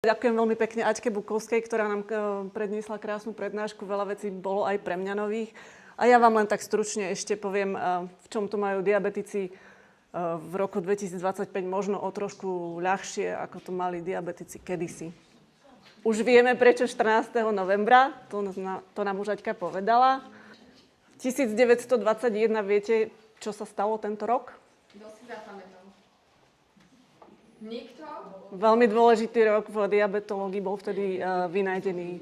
Ďakujem veľmi pekne Aťke Bukovskej, ktorá nám predniesla krásnu prednášku. Veľa vecí bolo aj pre mňa nových. A ja vám len tak stručne ešte poviem, v čom to majú diabetici v roku 2025 možno o trošku ľahšie, ako to mali diabetici kedysi. Už vieme, prečo 14. novembra, to nám už Aťka povedala. 1921, viete, čo sa stalo tento rok? Kto si zapamätal? Nikto? Veľmi dôležitý rok v diabetológii bol vtedy vynajdený,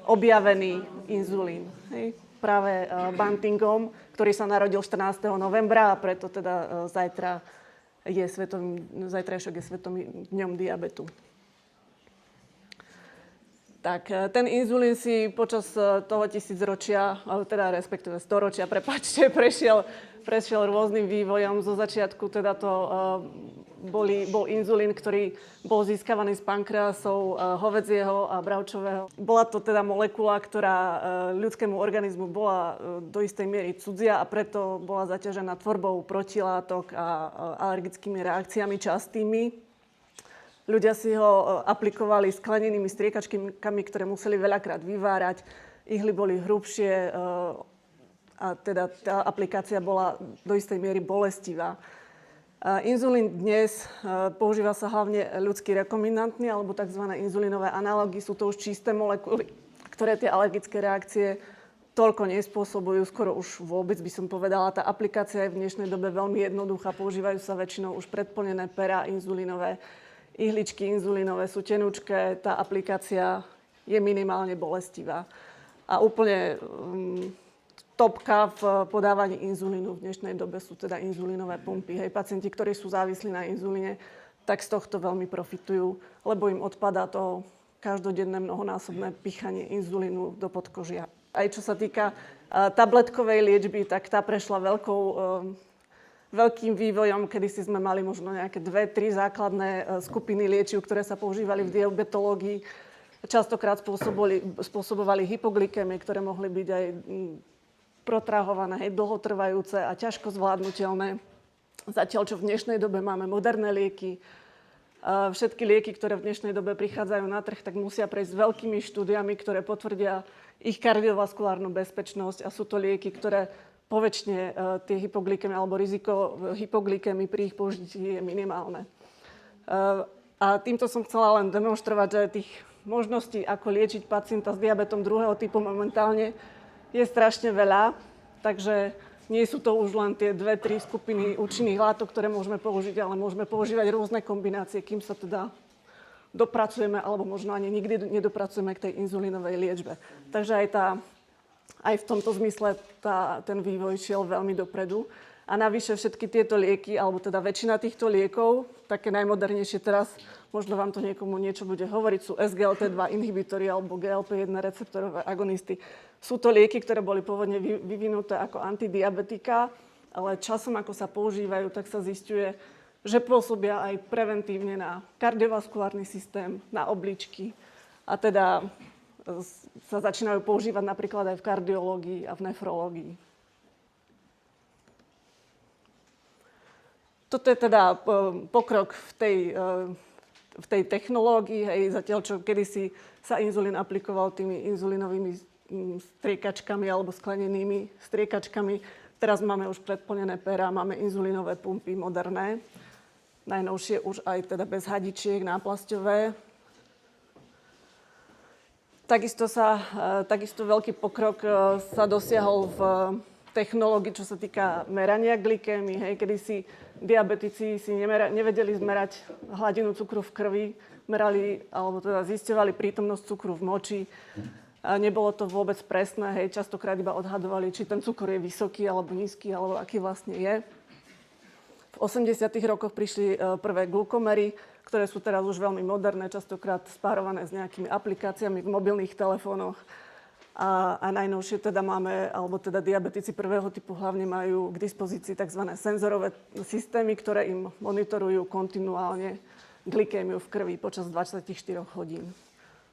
objavený inzulín. Hej? Práve Bantingom, ktorý sa narodil 14. novembra a preto teda zajtrajšok je svetovým dňom diabetu. Tak, ten inzulín si počas toho tisícročia, teda respektíve storočia, prešiel rôznym vývojom. Zo začiatku teda to bol inzulín, ktorý bol získavaný z pankreasov hovädzieho a bravčového. Bola to teda molekula, ktorá ľudskému organizmu bola do istej miery cudzia a preto bola zaťažená tvorbou protilátok a alergickými reakciami častými. Ľudia si ho aplikovali sklenenými striekačkami, ktoré museli veľakrát vyvárať. Ihly boli hrubšie a teda tá aplikácia bola do istej miery bolestivá. Inzulín dnes používa sa hlavne ľudský rekombinantný alebo tzv. Inzulínové analógy. Sú to už čisté molekuly, ktoré tie alergické reakcie toľko nespôsobujú. Skoro už vôbec by som povedala. Tá aplikácia je v dnešnej dobe veľmi jednoduchá. Používajú sa väčšinou už predplnené perá inzulínové. Ihličky inzulínové sú tenúčké. Tá aplikácia je minimálne bolestivá. A úplne topka v podávaní inzulínu v dnešnej dobe sú teda inzulínové pumpy. Hej, pacienti, ktorí sú závislí na inzulíne, tak z tohto veľmi profitujú, lebo im odpadá to každodenné mnohonásobné pichanie inzulínu do podkožia. Aj čo sa týka tabletkovej liečby, tak tá prešla veľkým vývojom, kedy si sme mali možno nejaké 2-3 základné skupiny liečiv, ktoré sa používali v diabetológii. Častokrát spôsobovali hypoglykémie, ktoré mohli byť aj protrahované, dlhotrvajúce a ťažko zvládnutelné. Zatiaľ, čo v dnešnej dobe máme moderné lieky, všetky lieky, ktoré v dnešnej dobe prichádzajú na trh, tak musia prejsť veľkými štúdiami, ktoré potvrdia ich kardiovaskulárnu bezpečnosť a sú to lieky, ktoré poväčšine tie hypoglykémie alebo riziko hypoglykémie pri ich použití je minimálne. A týmto som chcela len demonštrovať, že tých možností, ako liečiť pacienta s diabetom druhého typu momentálne je strašne veľa, takže nie sú to už len tie 2-3 skupiny účinných látok, ktoré môžeme použiť, ale môžeme používať rôzne kombinácie, kým sa teda dopracujeme, alebo možno ani nikdy nedopracujeme k tej inzulínovej liečbe. Takže aj v tomto zmysle ten vývoj šiel veľmi dopredu. A navyše všetky tieto lieky, alebo teda väčšina týchto liekov, také najmodernejšie teraz, možno vám to niekomu niečo bude hovoriť, sú SGLT2 inhibitory alebo GLP-1 receptorové agonisty. Sú to lieky, ktoré boli pôvodne vyvinuté ako antidiabetika, ale časom, ako sa používajú, tak sa zisťuje, že pôsobia aj preventívne na kardiovaskulárny systém, na obličky a teda sa začínajú používať napríklad aj v kardiológii a v nefrológii. Toto je teda pokrok v tej technológii, hej, zatiaľ čo kedysi sa inzulín aplikoval tými inzulínovými striekačkami alebo sklenenými striekačkami. Teraz máme už predplnené perá, máme inzulínové pumpy moderné. Najnovšie už aj teda bez hadičiek, náplasťové. Takisto veľký pokrok sa dosiahol v technológii, čo sa týka merania glykémie. Hej, kedysi diabetici si nevedeli zmerať hladinu cukru v krvi, merali alebo teda zisťovali prítomnosť cukru v moči. Nebolo to vôbec presné, hej, častokrát iba odhadovali, či ten cukor je vysoký alebo nízky, alebo aký vlastne je. V 80. rokoch prišli prvé glukomery, ktoré sú teraz už veľmi moderné, častokrát spárované s nejakými aplikáciami v mobilných telefónoch. A najnovšie teda máme, alebo teda diabetici prvého typu hlavne majú k dispozícii tzv. Senzorové systémy, ktoré im monitorujú kontinuálne glykémiu v krvi počas 24 hodín.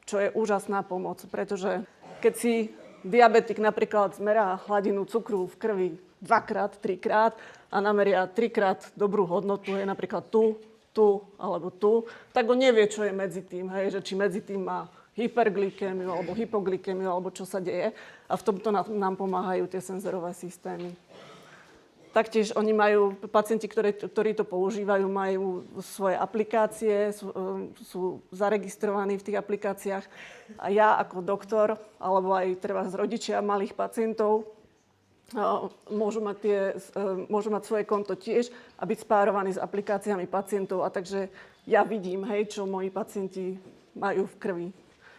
Čo je úžasná pomoc, pretože keď si diabetik napríklad zmerá hladinu cukru v krvi 2-krát, 3-krát a nameria 3-krát dobrú hodnotu, je napríklad tú tu alebo tu, tak on nevie, čo je medzi tým, hej, že či medzi tým má hyperglykémiu alebo hypoglykémiu alebo čo sa deje. A v tomto nám pomáhajú tie senzorové systémy. Taktiež oni majú, pacienti, ktorí to používajú, majú svoje aplikácie, sú zaregistrovaní v tých aplikáciách. A ja ako doktor, alebo aj treba z rodičia malých pacientov, môžu mať svoje konto tiež a byť spárovaní s aplikáciami pacientov. A takže ja vidím, hej, čo moji pacienti majú v krvi.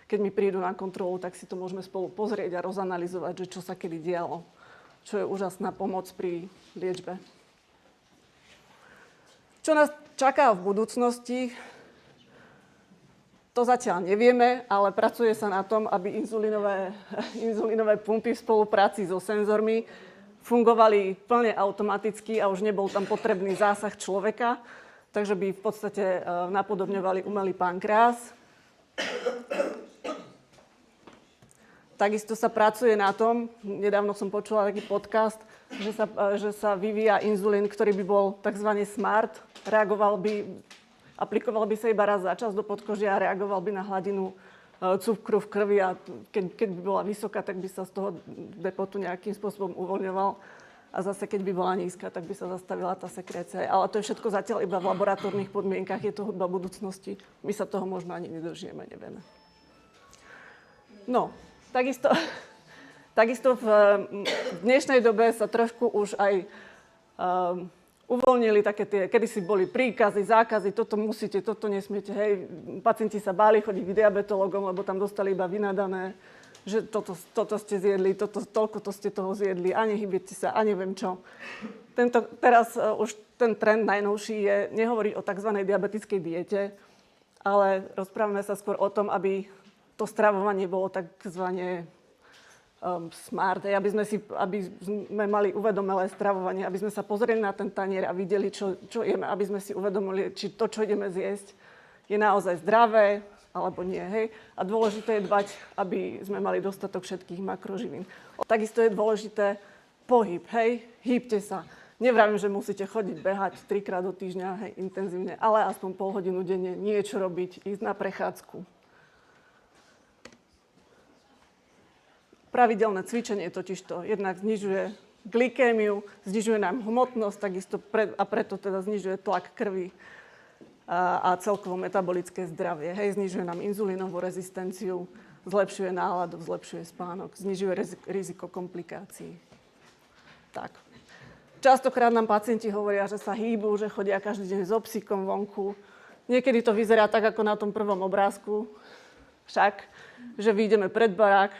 Keď mi prídu na kontrolu, tak si to môžeme spolu pozrieť a rozanalizovať, že čo sa kedy dialo. Čo je úžasná pomoc pri liečbe. Čo nás čaká v budúcnosti, to zatiaľ nevieme, ale pracuje sa na tom, aby inzulínové pumpy v spolupráci so senzormi fungovali plne automaticky a už nebol tam potrebný zásah človeka, takže by v podstate napodobňovali umelý pankreas. Takisto sa pracuje na tom, nedávno som počula taký podcast, že sa vyvíja inzulín, ktorý by bol tzv. Smart, aplikoval by sa iba raz za čas do podkožia a reagoval by na hladinu cukru v krvi a keď by bola vysoká, tak by sa z toho depotu nejakým spôsobom uvoľňoval. A zase, keď by bola nízka, tak by sa zastavila tá sekrécia. Ale to je všetko zatiaľ iba v laboratórnych podmienkach, je to hudba budúcnosti. My sa toho možno ani nedožijeme, nevieme. No. Takisto v dnešnej dobe sa trošku už aj uvoľnili také tie, kedysi boli príkazy, zákazy, toto musíte, toto nesmiete. Hej, pacienti sa báli chodiť k diabetologom, lebo tam dostali iba vynadané, že toto ste zjedli, toľko to ste toho zjedli a nehybete sa a neviem čo. Teraz už ten trend najnovší je nehovoriť o tzv. Diabetickej diete, ale rozprávame sa skôr o tom, aby to stravovanie bolo takzvané smart, aby sme mali uvedomelé stravovanie, aby sme sa pozreli na ten tanier a videli, čo jeme, aby sme si uvedomili, či to, čo ideme zjesť, je naozaj zdravé, alebo nie. Hej? A dôležité je dbať, aby sme mali dostatok všetkých makroživín. Takisto je dôležité pohyb, hej? Hýbte sa. Nevravím, že musíte chodiť, behať 3-krát do týždňa, hej, intenzívne, ale aspoň pol hodinu denne niečo robiť, ísť na prechádzku. Pravidelné cvičenie totižto jednak znižuje glykémiu, znižuje nám hmotnosť, takisto a preto teda znižuje tlak krvi a celkovo metabolické zdravie. Hej, znižuje nám inzulínovú rezistenciu, zlepšuje náladu, zlepšuje spánok, znižuje riziko komplikácií. Tak. Častokrát nám pacienti hovoria, že sa hýbu, že chodia každý deň so psíkom vonku. Niekedy to vyzerá tak, ako na tom prvom obrázku. Však, že vyjdeme pred barák,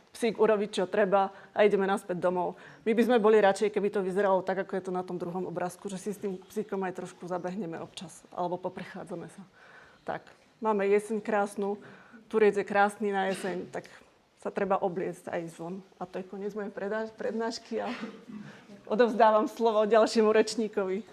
psík urobiť, čo treba a ideme naspäť domov. My by sme boli radšej, keby to vyzeralo tak, ako je to na tom druhom obrázku, že si s tým psíkom aj trošku zabehneme občas, alebo poprechádzame sa. Tak, máme jeseň krásnu, Turec je krásny na jeseň, tak sa treba obliecť a ísť von. A to je koniec mojej prednášky a odovzdávam slovo ďalšiemu rečníkovi.